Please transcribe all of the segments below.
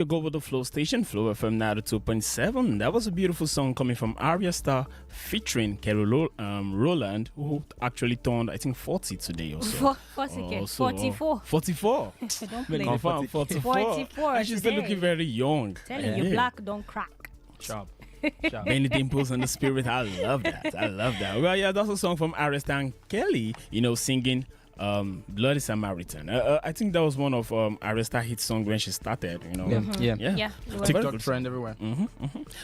You go with the Flow Station, Flow FM 92.7. That was a beautiful song coming from Arya Star featuring Roland, who actually turned, I think, 40 today or so. 44. 44. Don't play. Confirm, 44. 44 And she's still today. looking very young. Telling you, black don't crack. Sharp. Many dimples in the spirit. I love that. I love that. Well, yeah, that's a song from Arya Star and Kelly, singing Bloody Samaritan. I think that was one of Arista hit song when she started, Yeah. Yeah. TikTok trend everywhere.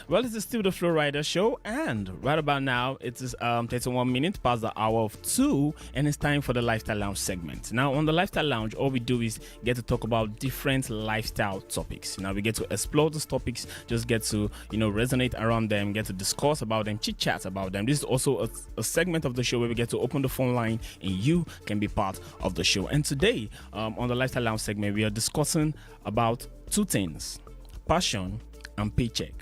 Well, it's still the Flow Rider show, and right about now it is 31 minutes past the hour of 2, and it's time for the Lifestyle Lounge segment. Now, on the Lifestyle Lounge, all we do is get to talk about different lifestyle topics. Now, we get to explore those topics, just get to resonate around them, get to discuss about them, chit chat about them. This is also a segment of the show where we get to open the phone line, and you can be part of the show. And today, on the Lifestyle Lounge segment, we are discussing about two things: passion and paycheck.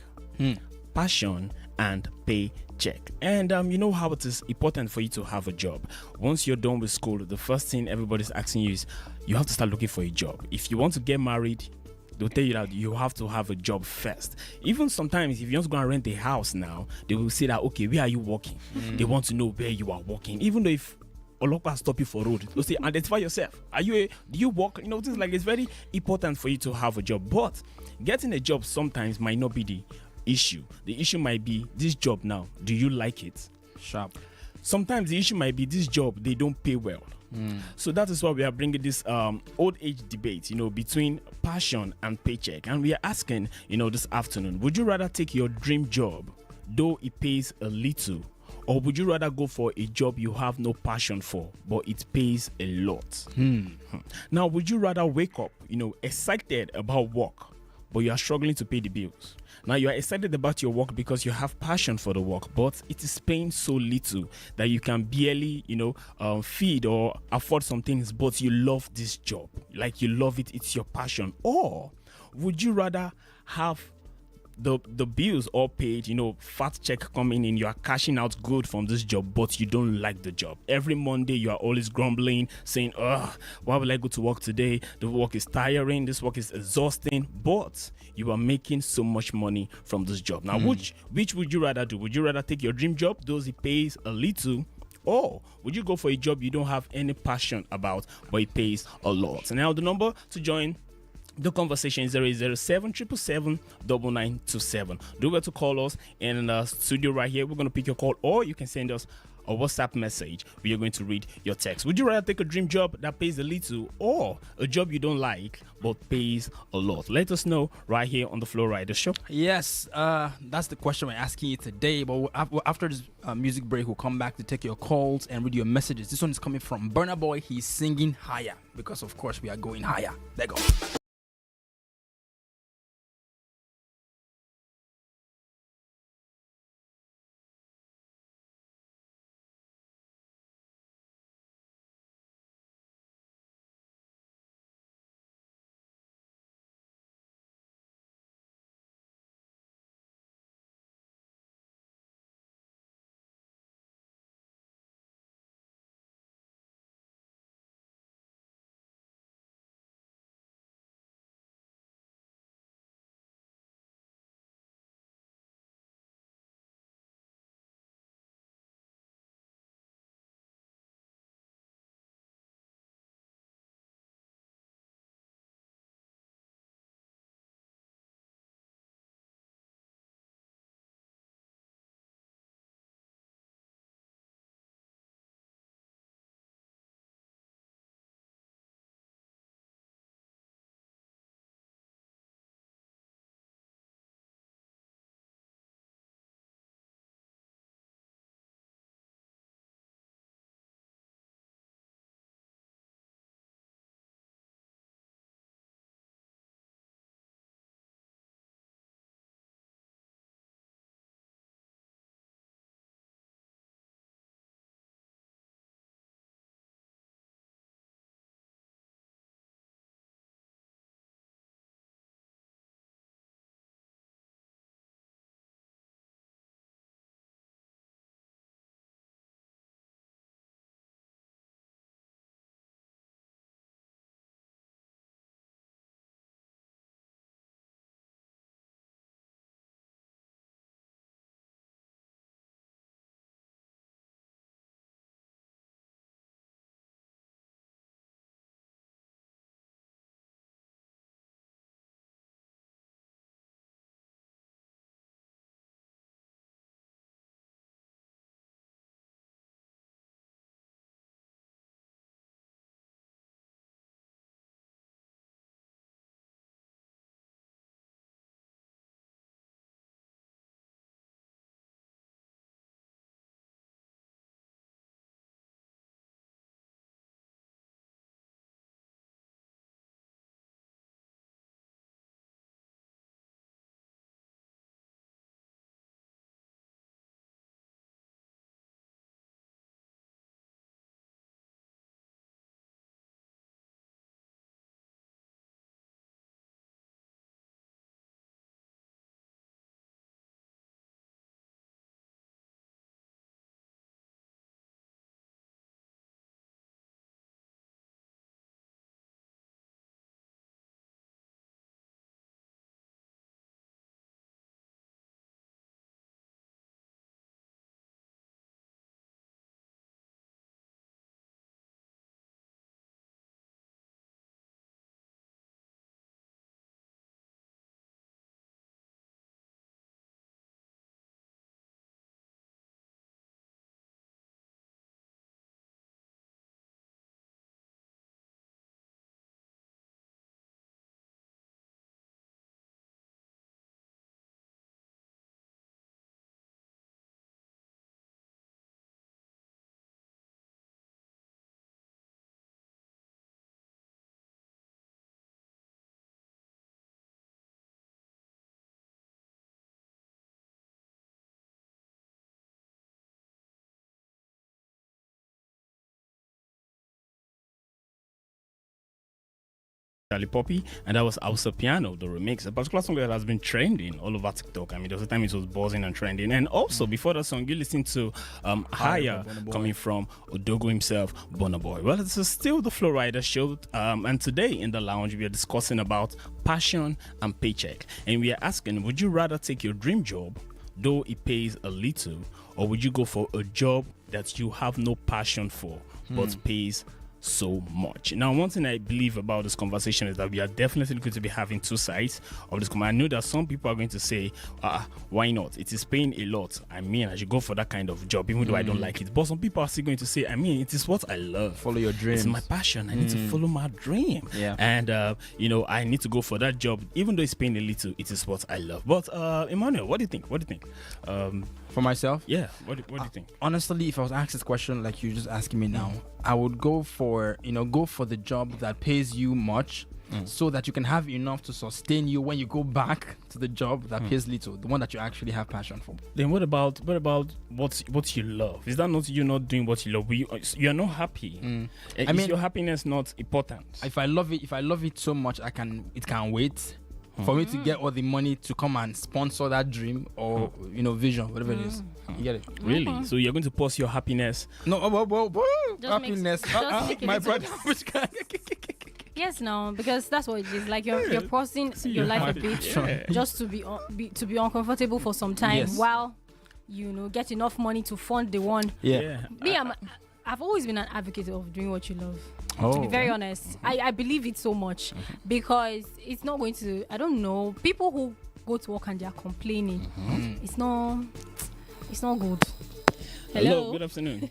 Passion and paycheck. And you know how it is important for you to have a job. Once you're done with school, the first thing everybody's asking you is you have to start looking for a job. If you want to get married, they'll tell you that you have to have a job first. Even sometimes, if you want to go and rent a house now, they will say that, okay, where are you working? They want to know where you are working. Even though if Olopa stop you for road, they'll say, identify yourself. Do you work? Things like it's very important for you to have a job. But getting a job sometimes might not be the issue. The issue might be this job now. Do you like it? Sharp. Sometimes the issue might be this job, they don't pay well. So that is why we are bringing this old age debate, between passion and paycheck. And we are asking, this afternoon, would you rather take your dream job, though it pays a little, or would you rather go for a job you have no passion for, but it pays a lot? Now, would you rather wake up, excited about work, but you are struggling to pay the bills? Now, you are excited about your work because you have passion for the work, but it is paying so little that you can barely, feed or afford some things, but you love this job. Like, you love it. It's your passion. Or would you rather have the bills all paid, fat check coming in, you are cashing out good from this job, but you don't like the job? Every Monday you are always grumbling, saying, why will I go to work today? The work is tiring, this work is exhausting, but you are making so much money from this job. Now, which would you rather do? Would you rather take your dream job, though it pays a little, or would you go for a job you don't have any passion about, but it pays a lot? And now the number to join the conversation is 007 997. Do well to call us in the studio right here. We're going to pick your call, or you can send us a WhatsApp message. We are going to read your text. Would you rather take a dream job that pays a little, or a job you don't like but pays a lot? Let us know right here on the Flow Rider Show. Yes, that's the question we're asking you today. But after this music break, we'll come back to take your calls and read your messages. This one is coming from Burna Boy. He's singing higher because, of course, we are going higher. There you go. Charlie Poppy, and that was Hausa Piano, the remix. A particular song that has been trending all over TikTok. I mean, there was a time it was buzzing and trending. And also, before that song, you listened to Higher, coming from Odogo himself, Burna Boy. Well, it's still the Flow Rider show. And today in the lounge, we are discussing about passion and paycheck. And we are asking, would you rather take your dream job, though it pays a little, or would you go for a job that you have no passion for but pays so much? Now, one thing I believe about this conversation is that we are definitely going to be having two sides of this. I know that some people are going to say, why not? It is paying a lot. I mean, I should go for that kind of job, even though I don't like it. But some people are still going to say, I mean, it is what I love. Follow your dreams. It's my passion. I need to follow my dream. Yeah. And, I need to go for that job, even though it's paying a little. It is what I love. But, Emmanuel, what do you think? For myself? Yeah. What do you think? Honestly, if I was asked this question like you're just asking me now, I would go for the job that pays you much, so that you can have enough to sustain you when you go back to the job that pays little, the one that you actually have passion for. Then what about what you love? Is that not you not doing what you love? You are not happy. I mean, your happiness not important? If I love it so much, it can wait for me to get all the money to come and sponsor that dream or vision, whatever it is. You get it? Really? So you're going to pause your happiness? No, happiness. My brother. Yes, no, because that's what it is. Like you're pausing your life a bit just to be uncomfortable for some time while get enough money to fund the one. Yeah. Me, I've always been an advocate of doing what you love. To be very honest, I believe it so much because it's not going to. I don't know, people who go to work and they are complaining. It's not good. Hello, good afternoon.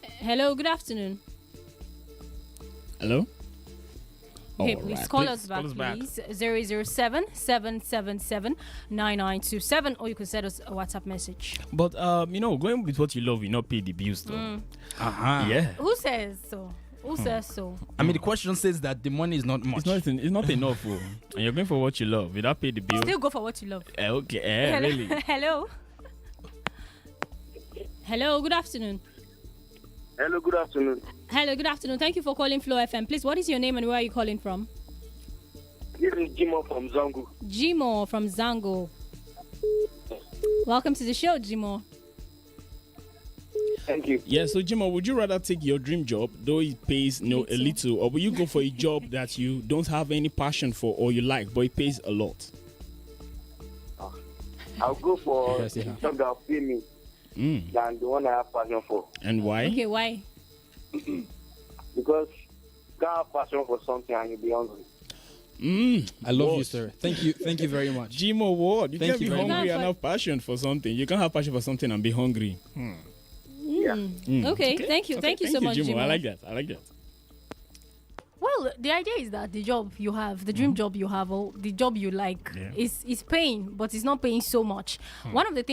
Hello, good afternoon. Hello. Okay, please call us back, please. 007 777 9927, or you can send us a WhatsApp message. But going with what you love, you not pay the bills though. Yeah. Who says so? Who says so? I mean, the question says that the money is not much. It's not enough. And you're going for what you love. Without pay the bill. Still go for what you love. Okay. Hello. Really. Hello. Hello. Good afternoon. Hello, good afternoon. Hello, good afternoon. Thank you for calling Flow FM. Please, what is your name and where are you calling from? This is Jimo from Zango. Jimo from Zango. Welcome to the show, Jimo. Thank you. Yeah, so Jimo, would you rather take your dream job, though it pays a little, or will you go for a job that you don't have any passion for or you like, but it pays a lot? I'll go for a job that will pay me than the one I have passion for. And why? Okay, why? Because you can't have passion for something and you'll be hungry. I love you, sir. Thank you very much. Jimo, what? You can't be very hungry much. and have passion for something. You can't have passion for something and be hungry. Okay, thank you. Thank you so much, Jimo. I like that. Well, the idea is that the job you have, the dream job you have, or the job you like, is paying, but it's not paying so much. One of the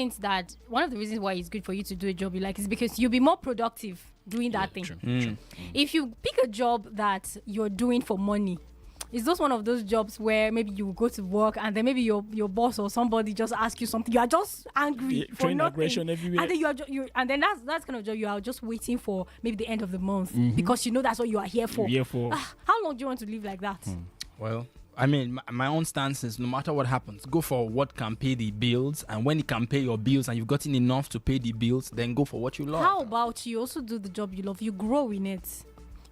reasons why it's good for you to do a job you like is because you'll be more productive doing that thing. True. If you pick a job that you're doing for money, it's just one of those jobs where maybe you go to work and then maybe your boss or somebody just asks you something. You are just angry for train nothing. aggression everywhere. And then and then that's kind of job you are just waiting for maybe the end of the month because you know that's what you are here for. How long do you want to live like that? Well, I mean, my own stance is no matter what happens, go for what can pay the bills. And when it can pay your bills and you've gotten enough to pay the bills, then go for what you love. How about you also do the job you love? You grow in it.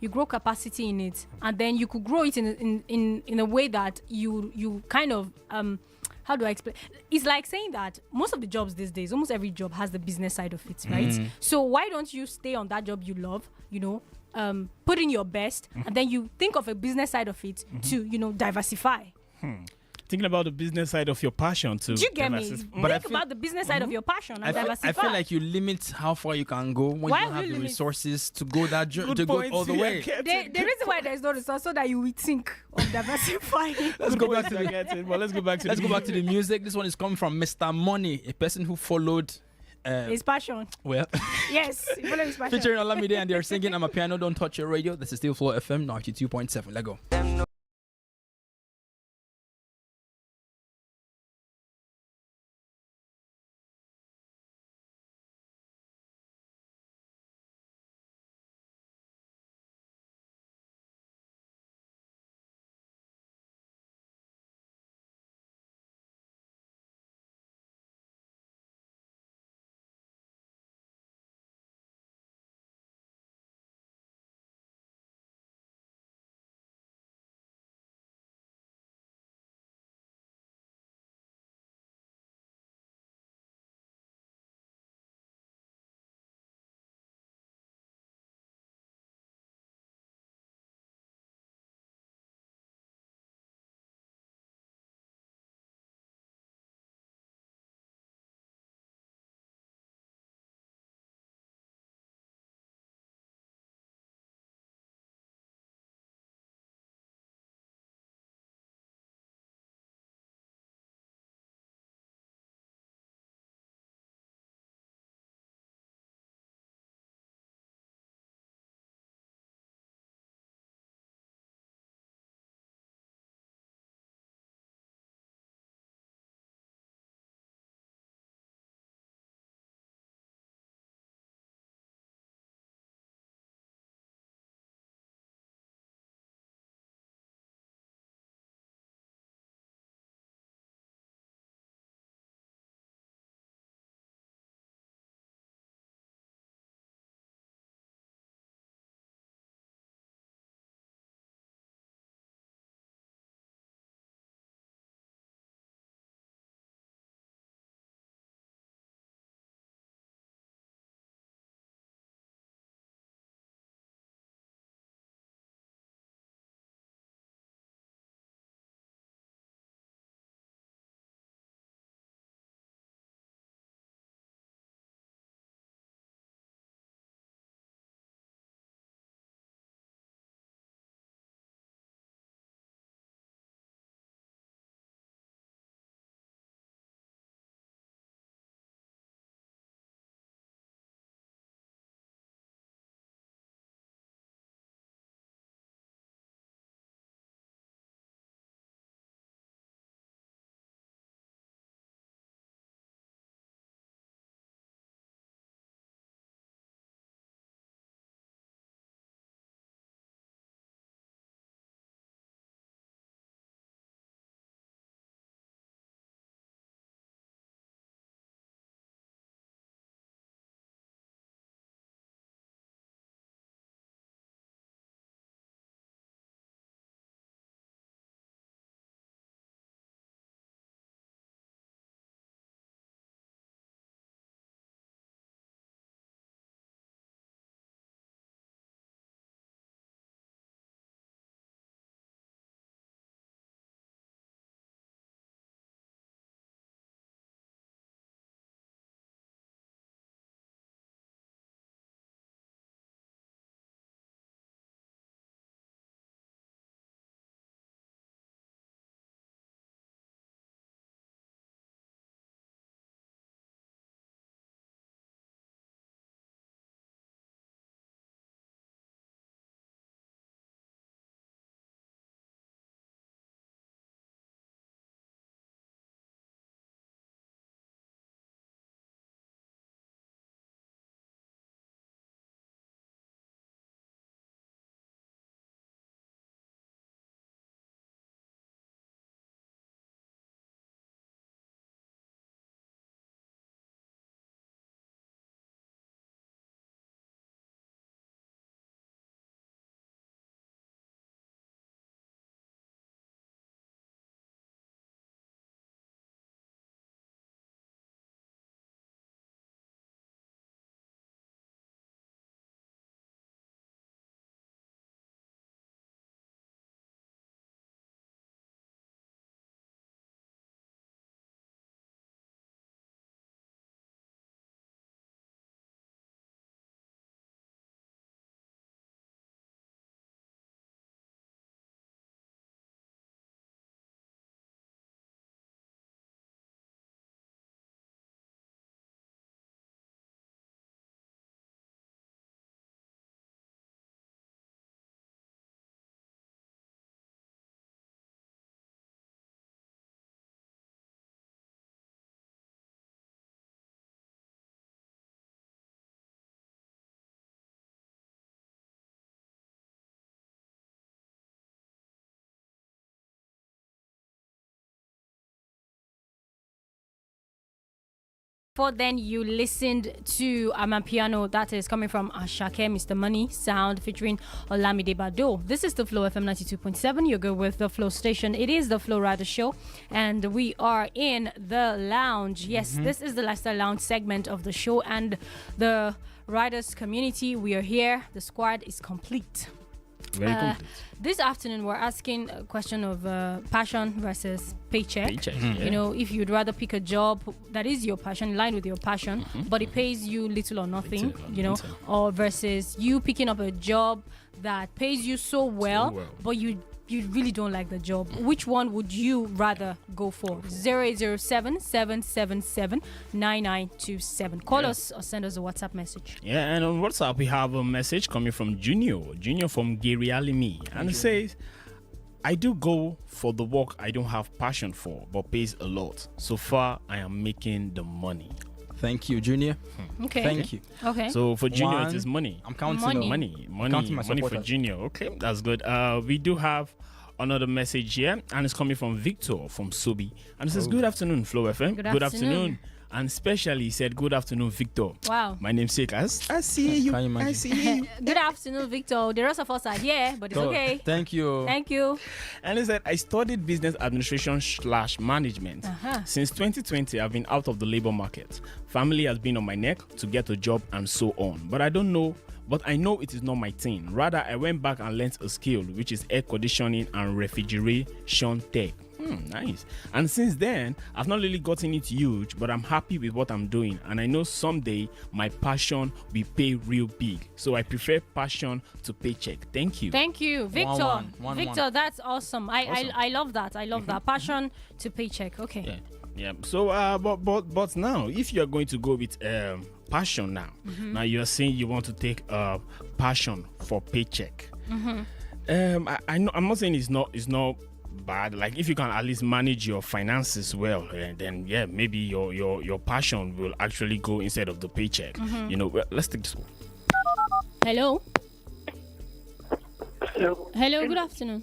You grow capacity in it, and then you could grow it in a way that you kind of how do I explain? It's like saying that most of the jobs these days, almost every job has the business side of it, right? So why don't you stay on that job you love? Put in your best, and then you think of a business side of it to diversify. Thinking about the business side of your passion too. Do you get me? Think about the business side of your passion and diversify. I feel like you limit how far you can go when you don't have the resources to go to go all the way. The reason why there is no resource so that you will think of diversifying. Let's go back to the music. This one is coming from Mr. Money, a person who followed his passion. Well, yes, he followed his passion. Featuring Olamide, and they're singing "I'm a Piano, Don't Touch Your Radio." This is still Flow FM 92.7. Let go. For then you listened to Amapiano, that is coming from Ashake, Mr. Money Sound featuring Olamide Bado. This is the Flow FM 92.7. You're good with the Flow station. It is the Flow Rider Show, and we are in the lounge. Yes, this is the Lifestyle Lounge segment of the show, and the Riders community. We are here. The squad is complete. Very complete. This afternoon, we're asking a question of passion versus paycheck. Yeah. You know, if you'd rather pick a job that is your passion, in line with your passion, but it pays you little or nothing, or versus you picking up a job that pays you so well. But you really don't like the job. Which one would you rather go for? 0807-777-9927. Call us or send us a WhatsApp message. Yeah, and on WhatsApp we have a message coming from Junior from Gerialimi, and it says, I do go for the work I don't have passion for, but pays a lot. So far, I am making the money. Thank you, Junior. Okay. Thank you. Okay. So for Junior, it is money. I'm counting Money. on Money Counting my for supporters. Junior. Okay, that's good. We do have another message here, and it's coming from Victor from Sobi, and it says, "Good afternoon, Flow FM. Good afternoon. And especially he said, "Good afternoon, Victor." Wow. My namesake. I see you. Can you imagine? I see you. Good afternoon, Victor. The rest of us are here, but it's So, okay. Thank you. Thank you. And he said, I studied business administration / management. Since 2020, I've been out of the labor market. Family has been on my neck to get a job and so on. But I know it is not my thing. Rather, I went back and learnt a skill, which is air conditioning and refrigeration tech. Nice. And since then, I've not really gotten it huge, but I'm happy with what I'm doing. And I know someday my passion will pay real big. So I prefer passion to paycheck. Thank you. Thank you, Victor. One. Victor, that's awesome. I love that. I love that. Passion to paycheck. Okay. Yeah. So, but now, if you are going to go with passion now you are saying you want to take passion for paycheck. I know, I'm not saying it's not bad. Like, if you can at least manage your finances well, then maybe your passion will actually go instead of the paycheck. Let's take this one. Hello. Hello. Good afternoon.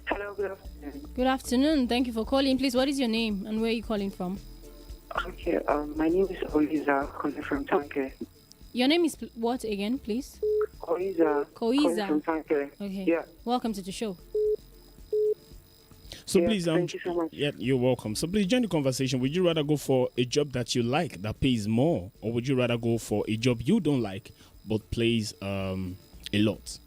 Hello, good afternoon. Good afternoon. Thank you for calling. Please, what is your name and where are you calling from? Okay, my name is Oliza, calling from Tanke. Your name is what again, please? Koiza. Calling from Tanke. Okay. Yeah. Welcome to the show. So Yeah, please, thank you so much. Yeah, you're welcome. So please join the conversation. Would you rather go for a job that you like that pays more, or would you rather go for a job you don't like but pays a lot?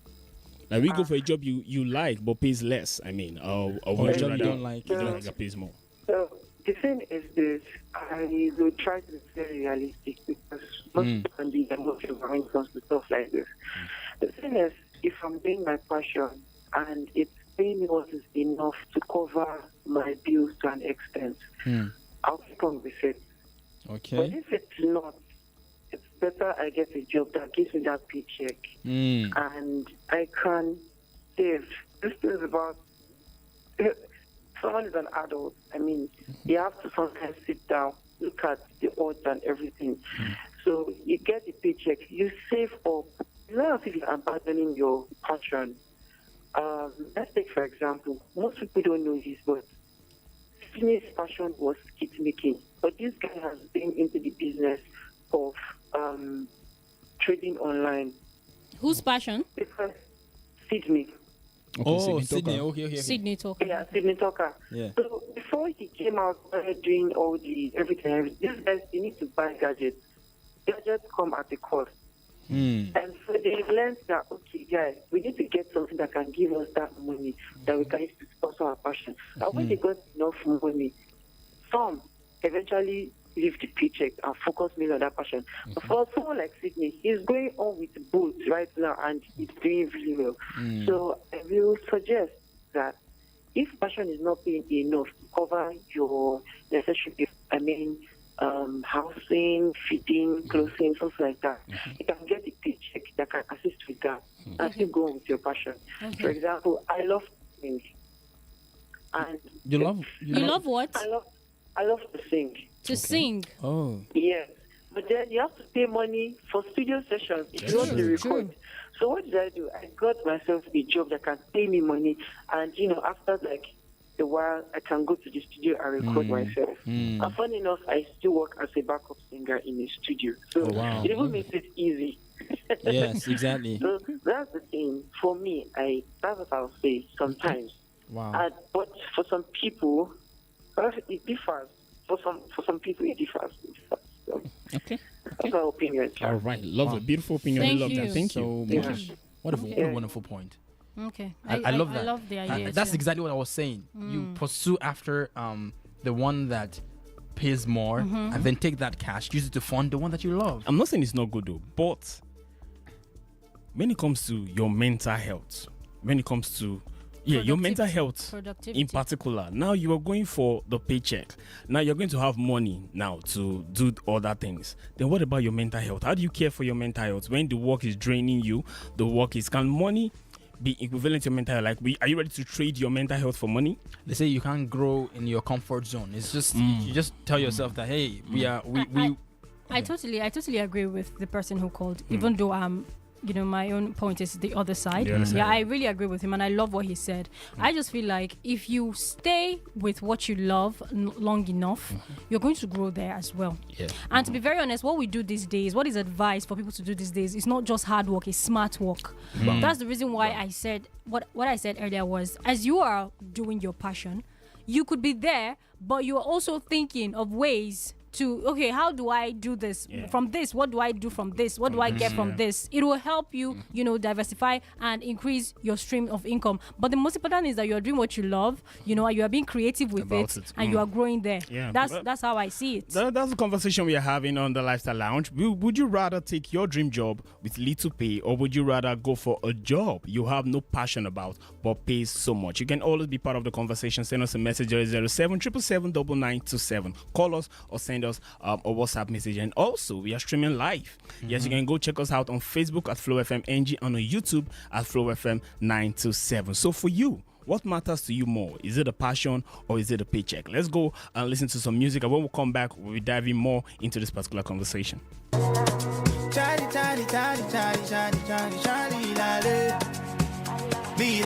Like, we go for a job you like but pays less. I mean, or would a you job rather you don't like that pays more? So the thing is this, I will try to be very realistic because most people can be emotional when it comes to stuff like this. The thing is, if I'm doing my passion and it's paying me what is enough to cover my bills to an extent, I'll keep on with it. But Okay. if it's not, it's better I get a job that gives me that paycheck and I can save. This is about someone is an adult. I mean, you have to sometimes sit down, look at the odds and everything. So you get the paycheck, you save up. It's not as if you're abandoning your passion. Let's take, for example, most people don't know this, but Sydney's passion was kit making. But this guy has been into the business of trading online. Whose passion? Because Sydney. Sydney. Okay. Sydney Talker. Yeah, Sydney Talker. Yeah. So before he came out doing all the everything, these guys, they need to buy gadgets. Gadgets come at a cost. And so they learned that, okay, guys, we need to get something that can give us that money that we can use to sponsor our passion. And when they got enough money, some eventually leave the paycheck and focus mainly on that passion. But for someone like Sydney, he's going on with both right now and he's doing really well. So I will suggest that if passion is not paying enough to cover your necessary, housing, feeding, clothing, something like that, you can get a paycheck that can assist with that and still go on with your passion. For example, I love singing. And You love what? I love to sing. To sing. Oh. Yes. But then you have to pay money for studio sessions if you want to record. So what did I do? I got myself a job that can pay me money, and after like a while, I can go to the studio and record myself. And funny enough, I still work as a backup singer in a studio. So Oh, wow. it even makes it easy. Yes, exactly. So that's the thing. For me, that's what I'll say sometimes. Wow. But for some people, it differs. For some people, it differs. So Okay. that's my opinion, sir. All right. Love Wow. it. Beautiful opinion. Thank I love you. that. Thank So you. much. What a Yeah. wonderful point. Okay. I love that. I love the idea. That's too. exactly what I was saying. You pursue after the one that pays more, and then take that cash, use it to fund the one that you love. I'm not saying it's not good though, but when it comes to your mental health, when it comes to your mental health Productivity. in particular, now you are going for the paycheck. Now you're going to have money now to do other things. Then what about your mental health? How do you care for your mental health when the work is draining you? Can money be equivalent to your mental health? Like, are you ready to trade your mental health for money? They say you can't grow in your comfort zone. It's just you just tell yourself that hey, I totally agree with the person who called, even though my own point is the other side. The other side, Yeah, I yeah. really agree with him, and I love what he said. I just feel like if you stay with what you love long enough, you're going to grow there as well. Yeah. And to be very honest, what we do these days, what is advised for people to do these days, is not just hard work, it's smart work. That's the reason why I said what I said earlier was, as you are doing your passion, you could be there, but you are also thinking of ways to, okay, how do I do this? Yeah. From this, what do I do from this? What do I get from this? It will help you, diversify and increase your stream of income. But the most important is that you are doing what you love, and you are being creative with About it, it. and you are growing there. Yeah. That's how I see it. That's the conversation we are having on the Lifestyle Lounge. Would you rather take your dream job with little pay, or would you rather go for a job you have no passion about but pays so much? You can always be part of the conversation. Send us a message 007 777 9927. Call us or send us a WhatsApp message. And also, we are streaming live. Yes, you can go check us out on Facebook at Flow FM NG and on YouTube at Flow FM 927. So for you, what matters to you more? Is it a passion or is it a paycheck? Let's go and listen to some music. And when we come back, we'll be diving more into this particular conversation. Charlie, Charlie, Charlie, Charlie, Charlie, Charlie, Charlie, Charlie, Be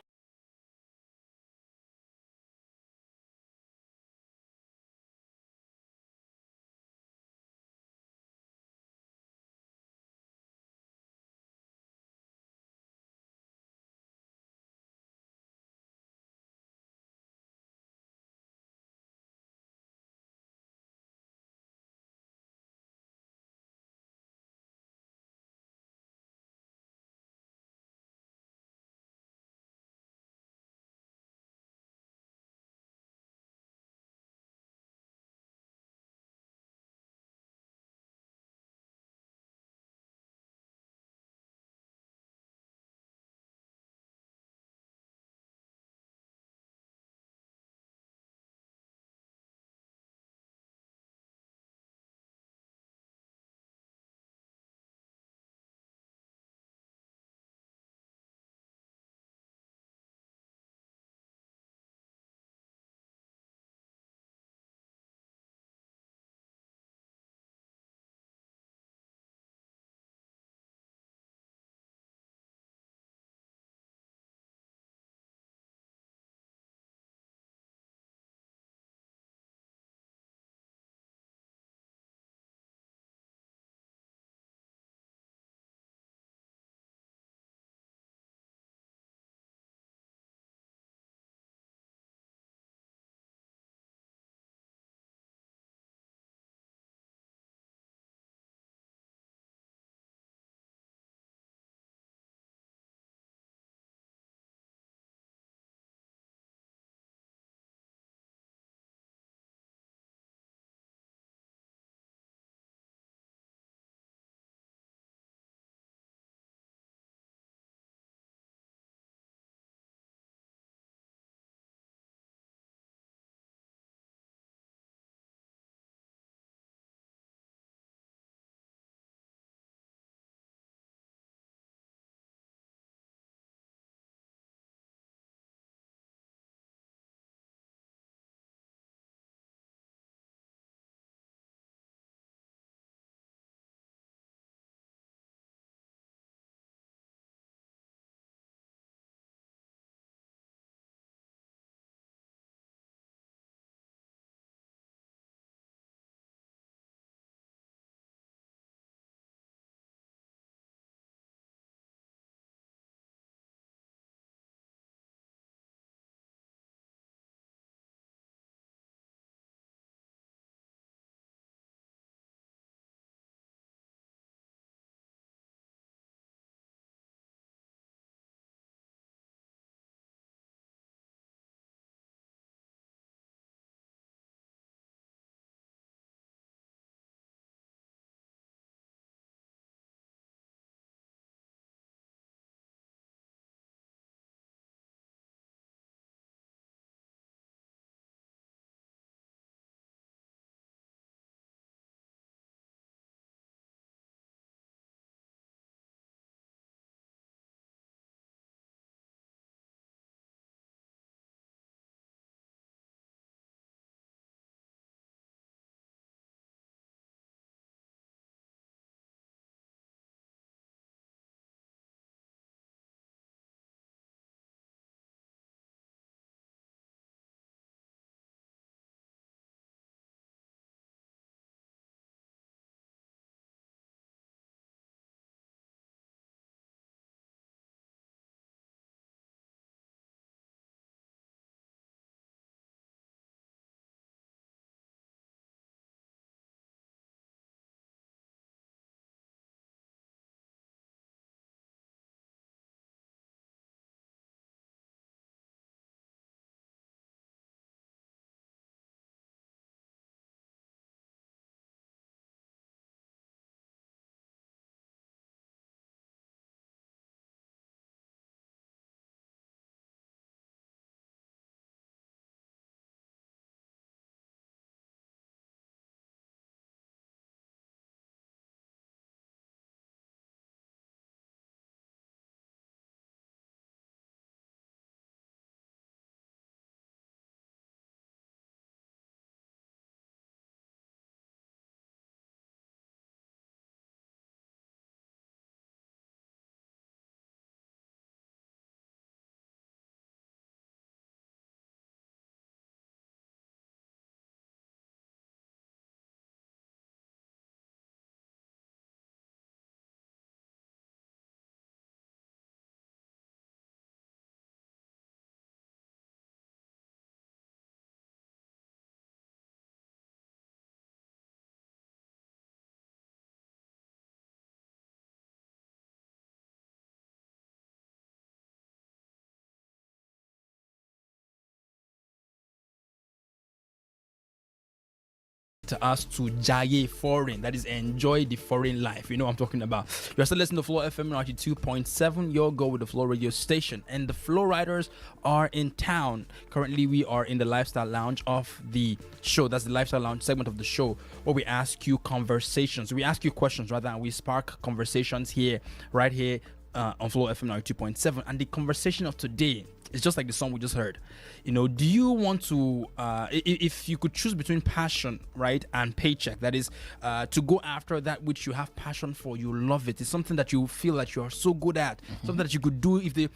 to us to jaye foreign, that is enjoy the foreign life. You know what I'm talking about. You're still listening to Flow FM 92.7, your go with the Flow radio station, and the Flow Riders are in town. Currently we are in the lifestyle lounge of the show. That's the lifestyle lounge segment of the show where we ask you questions, rather, and we spark conversations here, right here on Flow FM 92.7. And the conversation of today is just like the song we just heard. You know, do you want to, if you could choose between passion, right, and paycheck, that is, to go after that which you have passion for, you love it, it's something that you feel that you are so good at, something that you could do if they,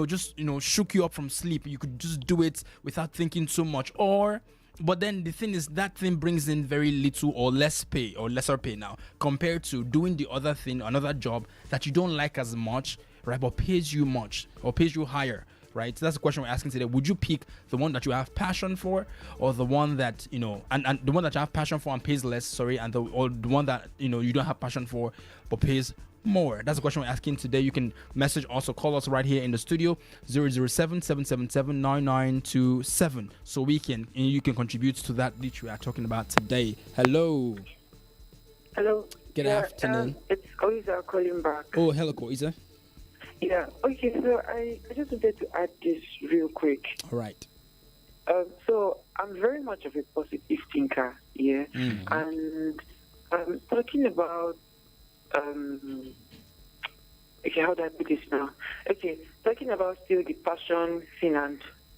just, shook you up from sleep, you could just do it without thinking so much, but then the thing is that thing brings in very little or less pay or lesser pay now compared to doing the other thing, another job that you don't like as much, right, but pays you much or pays you higher, right? So that's the question we're asking today. Would you pick the one that you have passion for, or the one that, and the one that you have passion for and pays less, and the one that, you don't have passion for but pays more? That's the question we're asking today. You can message us or call us right here in the studio, 007-777-9927, so you can contribute to that which we are talking about today. Hello. Good afternoon. It's Oiza calling back. Oh, hello, Oiza. Yeah, okay, so I just wanted to add this real quick. All right. So I'm very much of a positive thinker, yeah, and I'm talking about okay, how do I put this now? Okay, talking about still the passion thing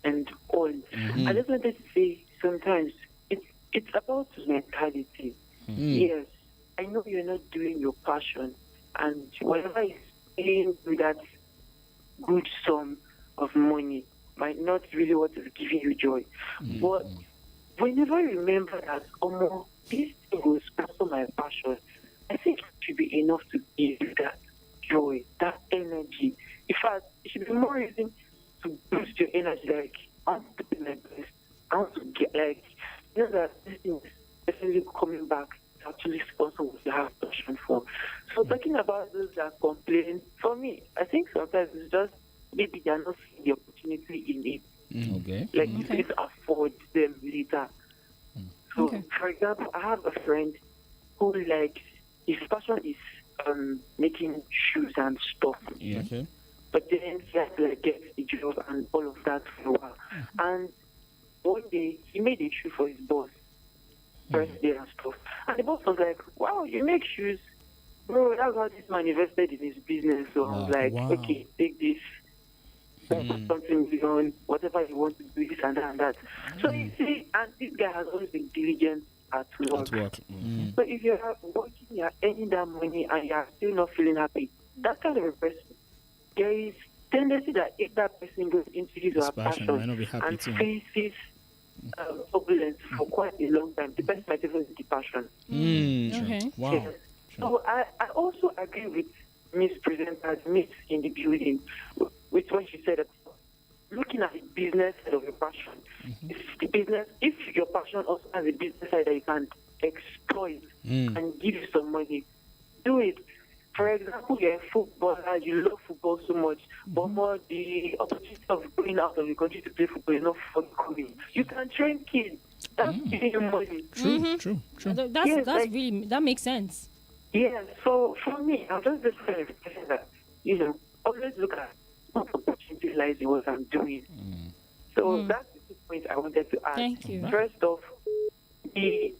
and all. I just wanted to say sometimes it's about mentality. Yes, I know you're not doing your passion, and whatever is paying with that good sum of money might not really what is giving you joy. But whenever you remember that, this thing will sponsor my passion, I think it should be enough to give you that joy, that energy. In fact, it should be more reason to boost your energy. Like, I want to be my best. I want to get, that this thing is definitely coming back to actually sponsor what you have passion for. So talking about those that complain, for me, I think sometimes it's just maybe they're not seeing the opportunity in it. Okay. Like, you can afford them later. So, for example, I have a friend who, his passion is making shoes and stuff. Yeah. Okay. But then he had to get a job and all of that for a while. And one day, he made a shoe for his boss. First day and stuff. And the boss was like, wow, you make shoes? Bro, that's how this man invested in his business. So I was like, okay, take this. Something beyond whatever you want to do, this and that and that. So you see, and this guy has always been diligent at work. So if you're working, you're earning that money and you're still not feeling happy, that kind of a person, there is tendency that if that person goes into his or her passion and faces turbulence for quite a long time, the person might even the passion. Okay. Wow. Yes. So I also agree with Miss Presenter, Miss in the building, with what she said, that looking at the business side of your passion, if your passion also has a business side that you can exploit and give you some money, do it. For example, you're a footballer, you love football so much, but for the opportunity of going out of the country to play football is not forthcoming. You can train kids. That's giving you money. True. That's really, that makes sense. Yeah, so for me, I'm just this kind of person that, always look at what opportunity lies in what I'm doing. So that's the 2 points I wanted to add. Thank you. First off, the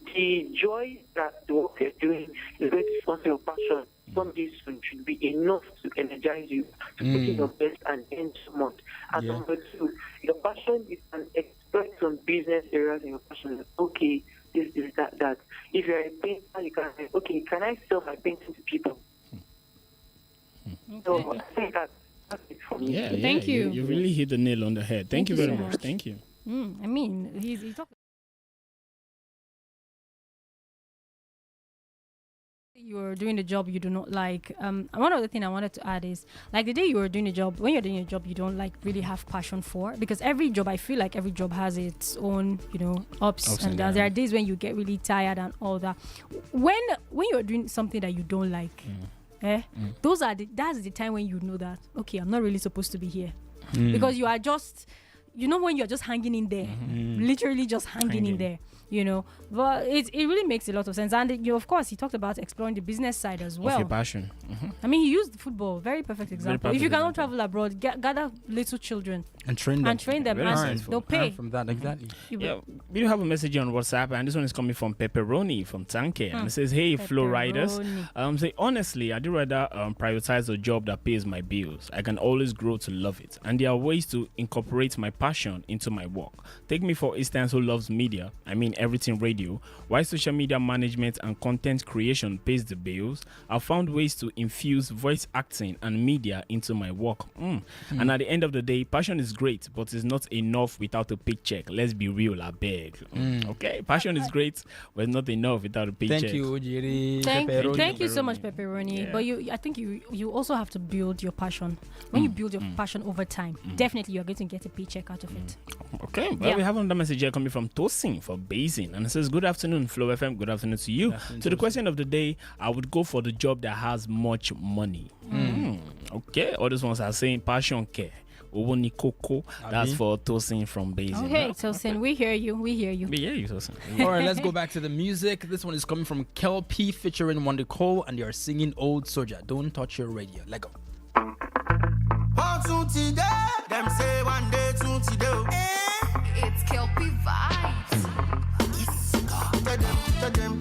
joy that the work you're doing is going to sponsor your passion. Someday soon should be enough to energize you to put in your best and end so much. And number two, your passion is an exploit some business areas in your passion. Okay, this, that. If you're a painter, you can say, okay, can I sell my painting to people? So I think that's it for me. Yeah, Thank you. You really hit the nail on the head. Thank you very much. Thank you. I mean, he's talking. You're doing a job you do not like. One other thing I wanted to add is, like, the day you were doing a job, when you're doing a job you don't really have passion for, because every job, I feel like every job has its own, ups and downs. There are days when you get really tired and all that. When you're doing something that you don't like, that's the time when you know that, okay, I'm not really supposed to be here, because you are just, when you're just hanging in there, literally just hanging in there. you know. But it really makes a lot of sense. And of course, he talked about exploring the business side as Of well. your passion. I mean, he used football, very perfect example. If you perfect cannot example. travel abroad, gather little children And train them. and train them, Very and insightful. they'll pay. Earn from that, exactly. Yeah, we do have a message on WhatsApp, and this one is coming from Pepperoni from Tanke, and it says, "Hey, Flow Riders, Pepperoni. say honestly, I do rather prioritize a job that pays my bills. I can always grow to love it, and there are ways to incorporate my passion into my work. Take me for instance, who loves media. I mean everything radio. Why social media management and content creation pays the bills. I've found ways to infuse voice acting and media into my work. And at the end of the day, passion is great, but it's not enough without a paycheck. Let's be real, I beg. Okay, passion is great, but it's not enough without a paycheck. Thank you, Ojiri. Thank you so much, Pepperoni. Yeah. But I think you also have to build your passion. When you build your passion over time, definitely you're going to get a paycheck out of it. Okay, well, Yeah. we have another message here coming from Tosin for Basin, and it says, "Good afternoon, Flow FM. Good afternoon to you. To the question of the day, I would go for the job that has much money." Okay, all these ones are saying passion care. Owoni Koko. That's for Tosin from Basin. Okay, so Sin, we hear you. We hear you. We hear you, Tosin. All right, let's go back to the music. This one is coming from Kelp featuring Wonder Cole, and they are singing Old Soldier. Don't touch your radio. Let go. Them say one day, two today. It's Kelpie vibes. Tell them.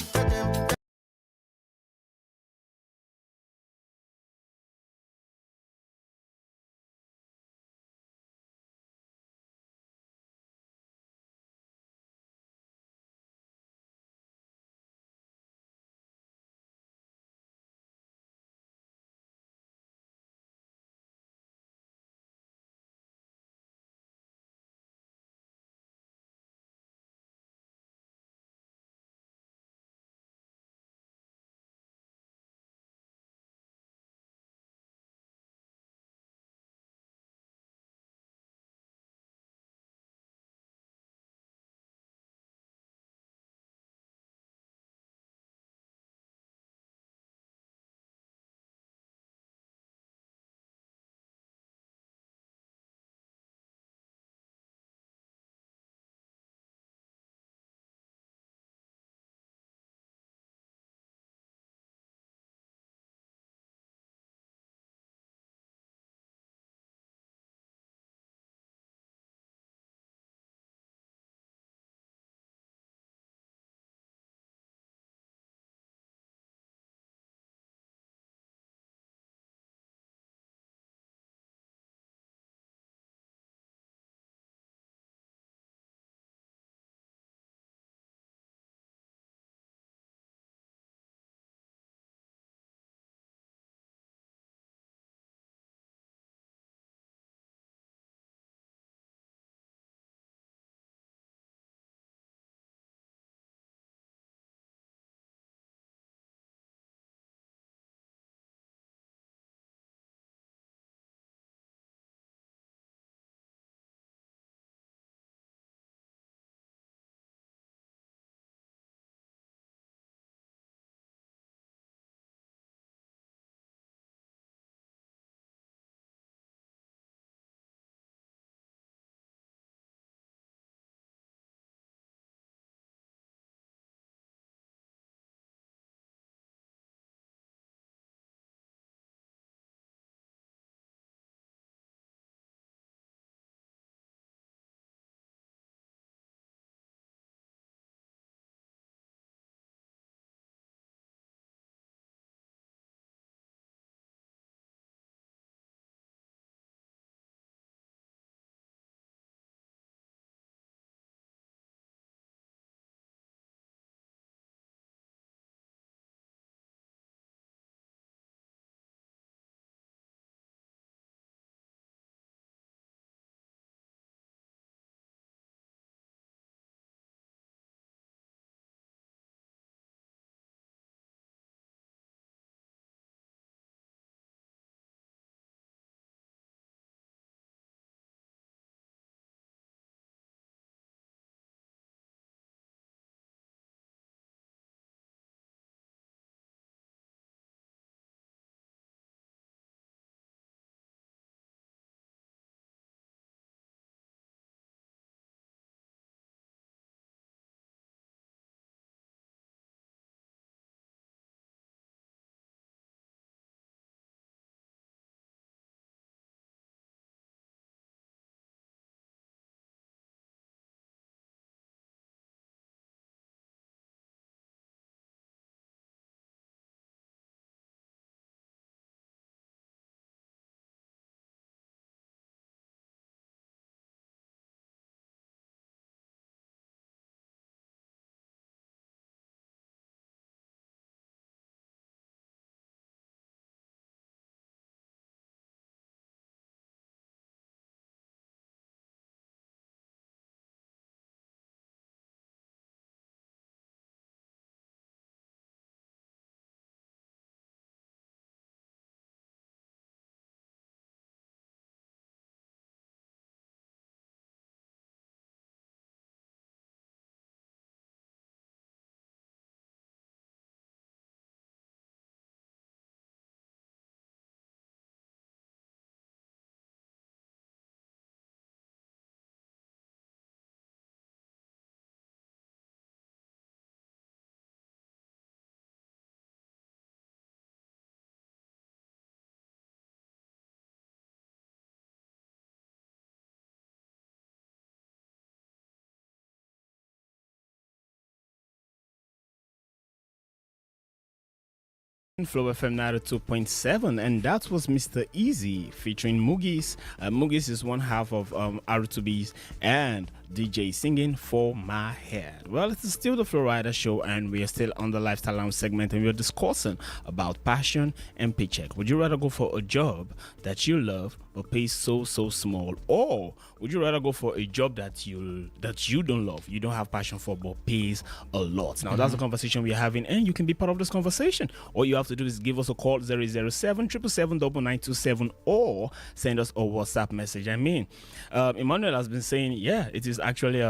Flow FM 92.7, and that was Mr. Easy featuring Mugis. Mugis is one half of R2B's and DJ singing For My Head. Well, it's still the Flow Rider Show, and we are still on the Lifestyle Lounge segment, and we are discussing about passion and paycheck. Would you rather go for a job that you love but pays so small, or would you rather go for a job that you don't love, you don't have passion for, but pays a lot? Now, that's the conversation we are having, and you can be part of this conversation. All you have to do is give us a call 007 777 9927, or send us a WhatsApp message. I mean, Emmanuel has been saying, yeah, it is actually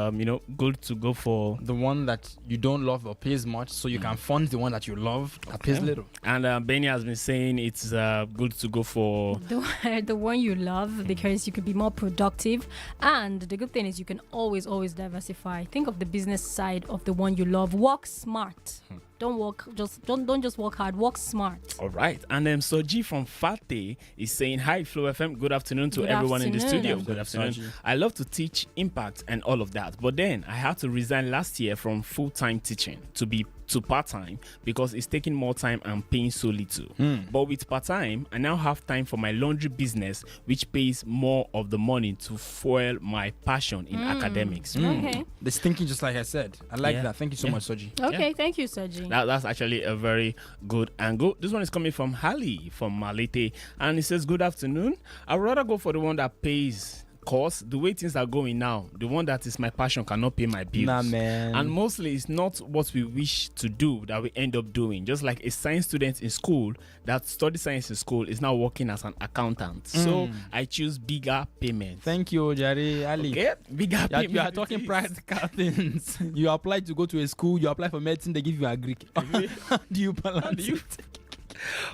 good to go for The one that you don't love or pays much, so you can fund the one that you love that pays little. And Benny has been saying it's good to go for The one you love, because you could be more productive, and the good thing is you can always diversify. Think of the business side of the one you love. Work smart. Don't just work hard. Work smart. All right. And then Soji from Fate is saying, hi, Flow FM. Good afternoon to everyone in the studio. Good afternoon. Soji. I love to teach impact and all of that. But then I had to resign last year from full-time teaching to part-time because it's taking more time and paying so little. But with part-time, I now have time for my laundry business, which pays more of the money to fuel my passion in academics. Okay. This thinking, just like I said. I like that. Thank you so much, Soji. Okay. Thank you, Sergi. That's actually a very good angle. This one is coming from Hali from Malete, and he says, good afternoon. I'd rather go for the one that pays. Cause the way things are going now, the one that is my passion cannot pay my bills. Nah, man. And mostly it's not what we wish to do that we end up doing. Just like a science student in school that studied science in school is now working as an accountant. So I choose bigger payment. Thank you, Jari Ali. Okay, bigger payment. You are talking practical things. You apply to go to a school, you apply for medicine, they give you a Greek. How do you balance it?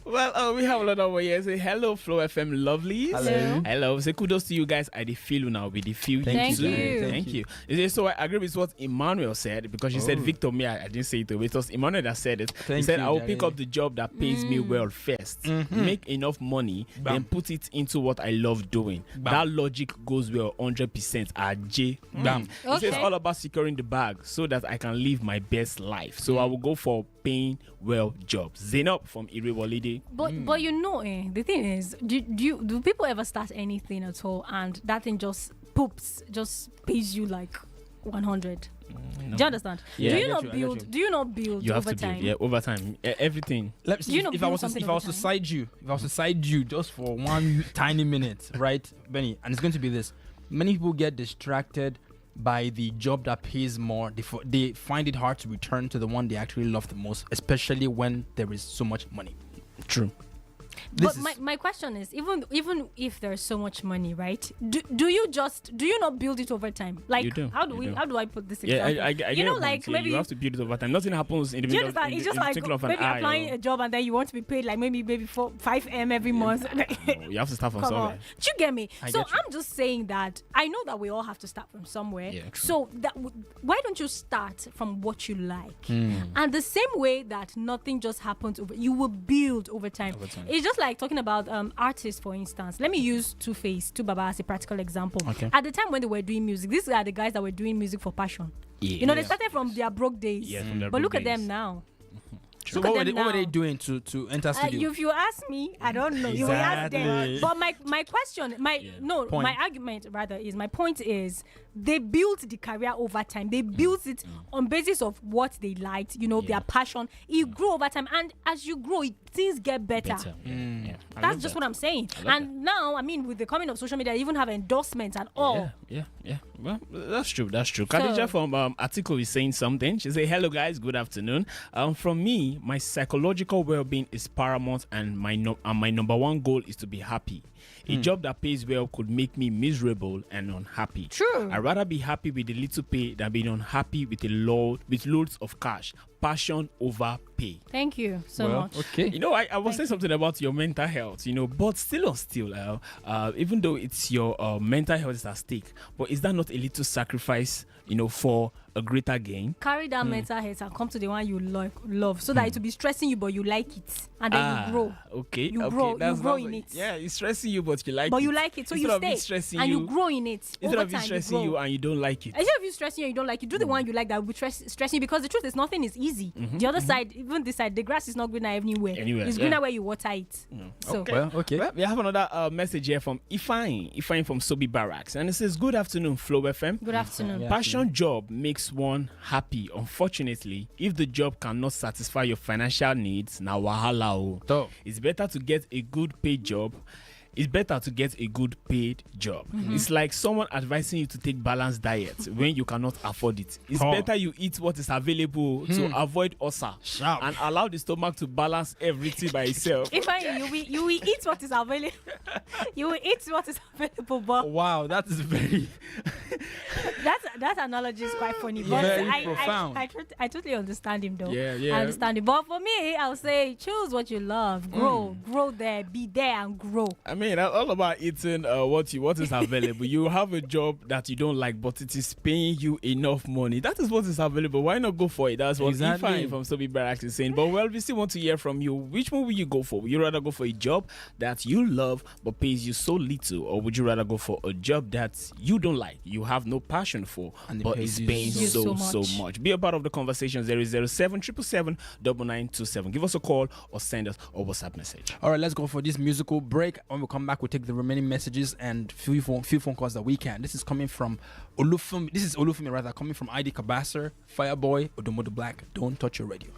Well, we have a lot of here. Say hello, Flow FM lovelies. Hello. Say kudos to you guys. I dey feel you now. We dey feel Thank you. you. Thank you. He said, so I agree with what Emmanuel said, because she said Victor. Me, I didn't say it. It was Emmanuel that said it. He said, I will pick up the job that pays me well first, make enough money, then put it into what I love doing. That logic goes well 100% at J. Bam. He says all about securing the bag so that I can live my best life. So I will go for paying well jobs. Zainab from Irewolide. But you know, the thing is, do people ever start anything at all and that thing just pays you like 100? Do you understand? Yeah. Do I you get not you, build? Do you not build You have over to build, time? over time. Everything. Let's see, You know, if I was something to over time. side you just for one tiny minute, right, Benny? And it's going to be this: many people get distracted by the job that pays more. They find it hard to return to the one they actually love the most, especially when there is so much money. True. But my question is, even if there's so much money, right? Do you not build it over time? Like, You do. how do I put this Yeah, example? I get you know, your like point. Yeah, maybe you have to build it over time. Nothing happens in the do you middle of understand? It's just like twinkle of an maybe eye. applying a job and then you want to be paid like maybe 5M every month. You have to start from Come somewhere. on. Do you get me? I So get you. I'm just saying that I know that we all have to start from somewhere. Yeah, true. So why don't you start from what you like? Hmm. And the same way that nothing just happens you will build over time. It's just like talking about artists, for instance. Let me use Two Baba as a practical example. Okay. At the time when they were doing music, these are the guys that were doing music for passion. Yeah. You know, they started from their broke days. Yeah, from their but broke look at days. them now. So Look at what were, them what were they now. doing to enter studio? If you ask me, I don't know. You will ask them. Exactly. But my question, Point. my argument rather is, my point is, they built the career over time. They built it on basis of what they liked, their passion. It grew over time, and as you grow, things get better. Yeah. That's just what I'm saying. And now, I mean, with the coming of social media, they even have endorsements and all. Yeah. Well, that's true. Khadija from Atiko is saying something. She say, hello guys, good afternoon. From me, my psychological well-being is paramount, and my number one goal is to be happy. A job that pays well could make me miserable and unhappy. True. I'd rather be happy with a little pay than being unhappy with loads of cash. Passion over pay. Thank you so much. Okay. I was saying something about your mental health, but still, even though it's your mental health is at stake, but is that not a little sacrifice, for a greater gain? Carry that mental health and come to the one you love, so that it will be stressing you, but you like it, and then you grow. Okay. You okay. grow in it. Yeah, it's stressing you, but you like it. But you like it, so Instead you of it stay stressing and you grow in it. Instead Over of it time, stressing you and you don't like it. Instead of you stressing you and you don't like it, do the one you like that will be stressing you, because the truth is nothing is easy. easy. The other side, even this side, the grass is not greener anywhere. It's greener where you water it. So Okay. Well, okay. Well, we have another message here from Ifeanyi from Sobi Barracks, and it says, "Good afternoon, Flow FM. good afternoon. Yeah. Passion job makes one happy. Unfortunately, if the job cannot satisfy your financial needs, na wahala o. So, It's better to get a good paid job. It's better to get a good paid job. It's like someone advising you to take balanced diet when you cannot afford it. It's better you eat what is available to avoid ulcer Sharp. and allow the stomach to balance everything by itself." If you will eat what is available, you will eat what is available. But wow, that is very. that analogy is quite funny. But Very I profound. I totally understand him though. Yeah. I understand it. But for me, I'll say choose what you love, grow there, be there and grow. I mean, that's all about eating what is available. You have a job that you don't like, but it is paying you enough money. That is what is available. Why not go for it? That's what Exactly. Ifeanyi from Sobi Barracks is saying. But well, we still want to hear from you. Which one will you go for? Would you rather go for a job that you love but pays you so little, or would you rather go for a job that you don't like, you have no passion for, And it but pays it's you paying so so much? much? Be a part of the conversation. 007 777 9927. Give us a call or send us a WhatsApp message. All right, let's go for this musical break. When we come back, we'll take the remaining messages and few phone calls that we can. This is coming from Olufumi. This is Olufumi rather, coming from ID Kabasser, Fireboy, Odomodo Black. Don't touch your radio.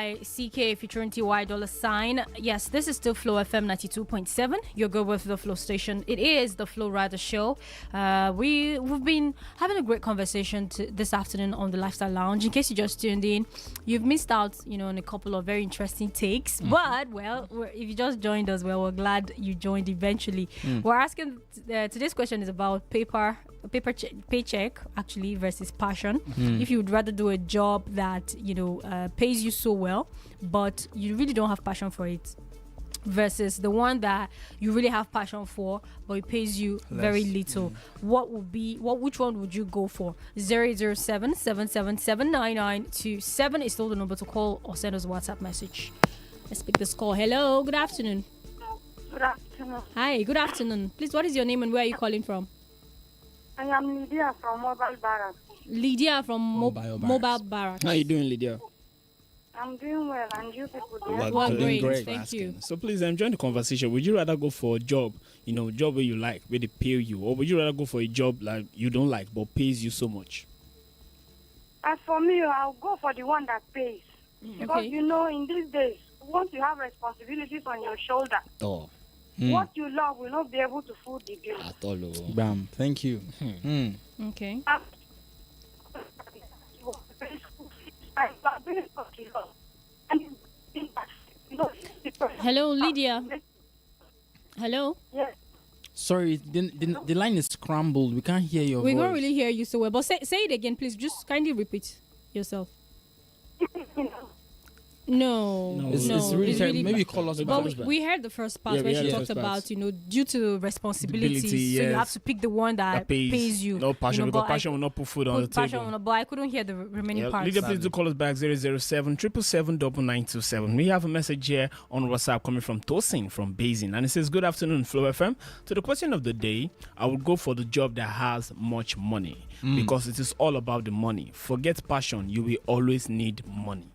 CK featuring TY $sign. Yes, this is still Flow FM 92.7. You're good with the Flow station. It is the Flow Rider Show. We've been having a great conversation this afternoon on the Lifestyle Lounge. In case you just tuned in, you've missed out, on a couple of very interesting takes. But if you just joined us, we're glad you joined eventually. We're asking today's question is about paycheck actually versus passion. If you would rather do a job that pays you so well, but you really don't have passion for it, versus the one that you really have passion for but it pays you very little. Which one would you go for? 007-777-9927 is still the number to call or send us a WhatsApp message. Let's pick this call. Hello, good afternoon. Good afternoon. Hi, good afternoon. Please, what is your name and where are you calling from? I am Lydia from Mobile Barracks. Lydia from Mobile Barracks. How are you doing, Lydia? I'm doing well, and you people do? Well, Doing great. Thank you. So please, join the conversation. Would you rather go for a job, job where you like, where they pay you, or would you rather go for a job like you don't like but pays you so much? As for me, I'll go for the one that pays. Because, Okay. in these days, once you have responsibilities on your shoulder, what you love will not be able to foot the bill. At all. Bam. Thank you. Okay. Hello, Lydia. Hello. Yes. Sorry, the line is scrambled. We can't hear your We voice. don't really hear you so well, but say it again, please. Just kindly repeat yourself. No, It's really maybe call us But back. we heard the first part Yeah, we where heard she the talked first about, part. due to responsibilities, Ability, so you yes. have to pick the one that pays you. No passion, but because passion will not put food on the table. But I couldn't hear the remaining Yeah, parts. Lydia, please do call us back 007-777-9927. We have a message here on WhatsApp coming from Tosin from Basin, and it says, "Good afternoon, Flow FM. To the question of the day, I would go for the job that has much money because it is all about the money. Forget passion; you will always need money."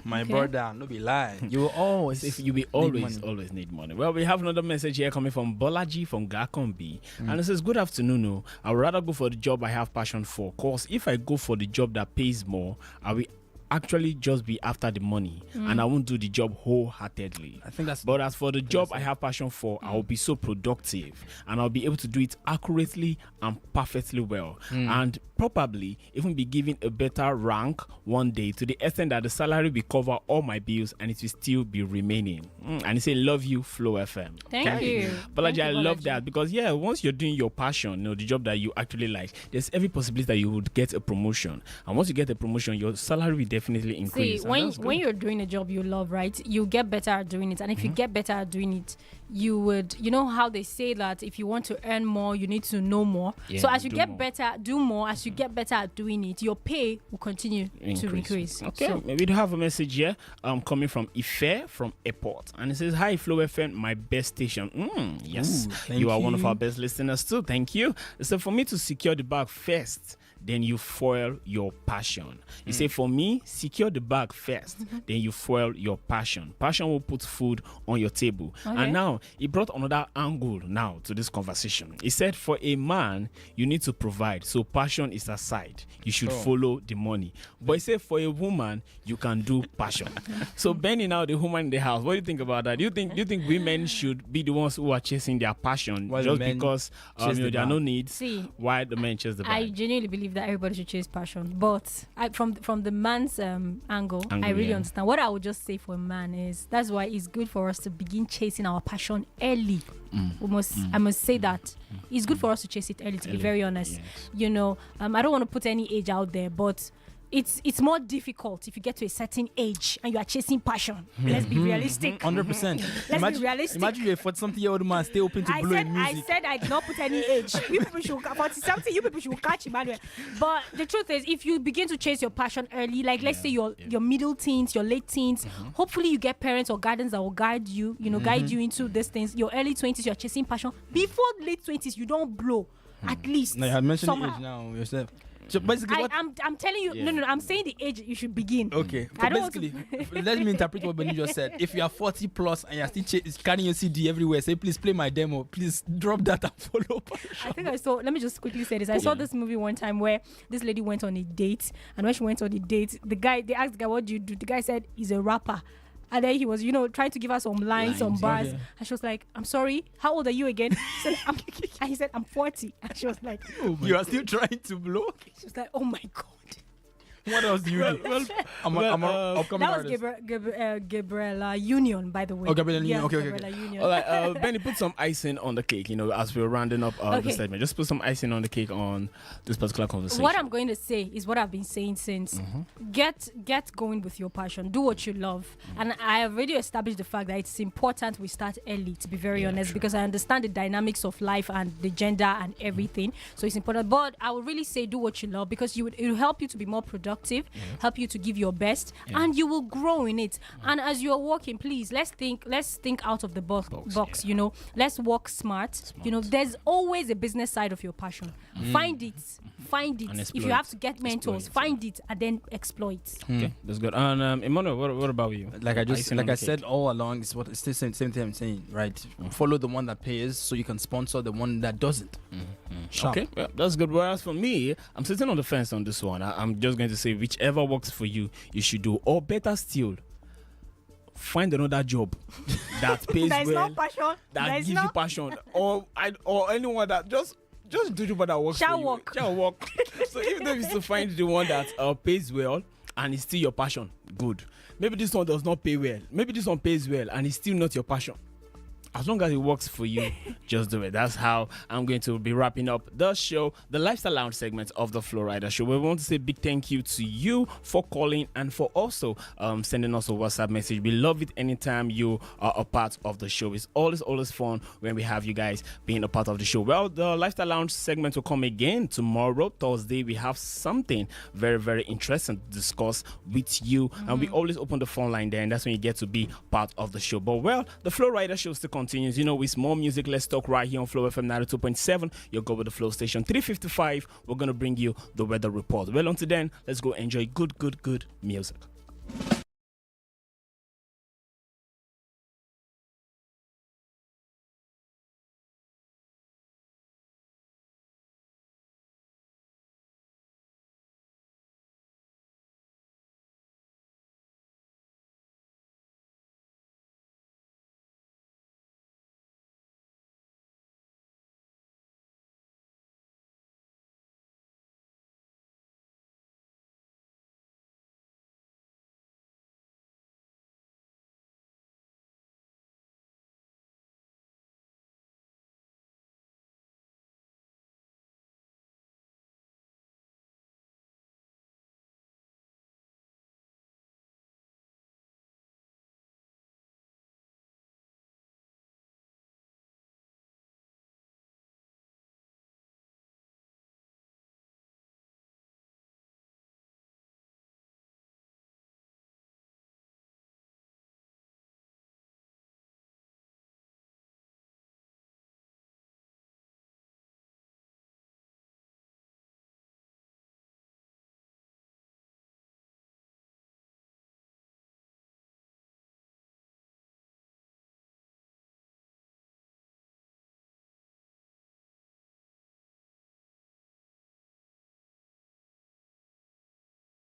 My Okay. brother, no be lie. You will always If you will always need money. Well, we have another message here coming from Bolaji from Gakombi, and it says, "Good afternoon. Oh, I would rather go for the job I have passion for. Cause if I go for the job that pays more, I will actually just be after the money, and I won't do the job wholeheartedly. I think that's But as for the job I have passion for, I will be so productive, and I'll be able to do it accurately and perfectly well, and probably even be given a better rank one day, to the extent that the salary will cover all my bills and it will still be remaining." And he said, "Love you, Flow FM." Thank you. Balaji, Thank you, I love Balaji. that, because once you're doing your passion, the job that you actually like, there's every possibility that you would get a promotion, and once you get a promotion, your salary will definitely increase. See, And that's when good. you're doing a job you love, right, you get better at doing it. And if you get better at doing it, you would, how they say that if you want to earn more, you need to know more. Yeah, so as you do get more. better, do more. As you get better at doing it, your pay will continue to increase. Okay, So, we do have a message here coming from Ife from Airport, and it says, "Hi, Flow FM, my best station." Yes, Ooh, thank you are one of you. our best listeners too. Thank you. So for me to secure the bag first, then you foil your passion. You say, for me, secure the bag first, then you foil your passion. Passion will put food on your table. Okay. And now, he brought another angle now to this conversation. He said, for a man, you need to provide. So passion is aside. You should follow the money. But he said, for a woman, you can do passion. So Benny, now the woman in the house, what do you think about that? Do you think women should be the ones who are chasing their passion While the just men because chase the there are no bag? needs? See, Why the men chase the bag? I genuinely believe that everybody should chase passion, but from the man's angle, I really yeah. understand. What I would just say for a man is that's why it's good for us to begin chasing our passion early. I must say that it's good for us to chase it early. To be very honest, Yes. I don't want to put any age out there, but it's more difficult if you get to a certain age and you are chasing passion. Let's be realistic. 100%. Let's be realistic. Imagine you're a 40-something-year-old man stay open to I blowing said, music. At least. No, you had mentioned somehow. age now yourself. So basically, what? I'm telling you, no, I'm saying the age you should begin. Okay. I So don't want basically, let me interpret what Benny just said. If you are 40 plus and you're still carrying your CD everywhere, say, please play my demo. Please drop that and follow. I think I saw, let me just quickly say this. I saw this movie one time where this lady went on a date, and when she went on the date, they asked the guy, what do you do? The guy said, he's a rapper. And then he was, trying to give her some lines, some bars. Okay. And she was like, I'm sorry, how old are you again? And he said, I'm 40. And she was like, You are still trying to blow? she was like, oh my God. What else do you do? I'm an upcoming That was artist. Gabriella Union, by the way. Oh, Gabriella Union. Okay. Gabriella Union. All right, Benny, put some icing on the cake. As we're rounding up the Okay. segment, just put some icing on the cake on this particular conversation. What I'm going to say is what I've been saying since. Get going with your passion. Do what you love. And I have already established the fact that it's important we start early, to be very honest, because I understand the dynamics of life and the gender and everything. So it's important. But I would really say do what you love, because it will help you to be more productive, help you to give your best, and you will grow in it. And as you are working, please, let's think out of the box. Let's work smart. There's always a business side of your passion. Find it. And If you have to get mentors, find it and then exploit. Okay, that's good. And Emmanuel, what about you? Like Icing on the I cake. said all along, it's the same thing I'm saying, right? Follow the one that pays so you can sponsor the one that doesn't. Sharp. Okay, yeah, that's good. Whereas for me, I'm sitting on the fence on this one. I'm just going to say whichever works for you, you should do. Or better still, find another job that pays There is well, no passion. that There is gives you passion, or anyone that just do the one that works Shall for work. you. Shall work. So even if it's to find the one that pays well and it's still your passion, good. Maybe this one does not pay well. Maybe this one pays well and it's still not your passion. As long as it works for you, just do it. That's how I'm going to be wrapping up the show, the Lifestyle Lounge segment of the Flow Rider Show. We want to say big thank you to you for calling and for also sending us a WhatsApp message. We love it anytime you are a part of the show. It's always fun when we have you guys being a part of the show. Well, the Lifestyle Lounge segment will come again tomorrow, Thursday. We have something very, very interesting to discuss with you. And we always open the phone line there, and that's when you get to be part of the show. But well, the Flow Rider Show still continues. With more music, let's talk right here on Flow FM 92.7. You'll go with the Flow Station. 3:55, we're going to bring you the weather report. Well, until then, let's go enjoy good music.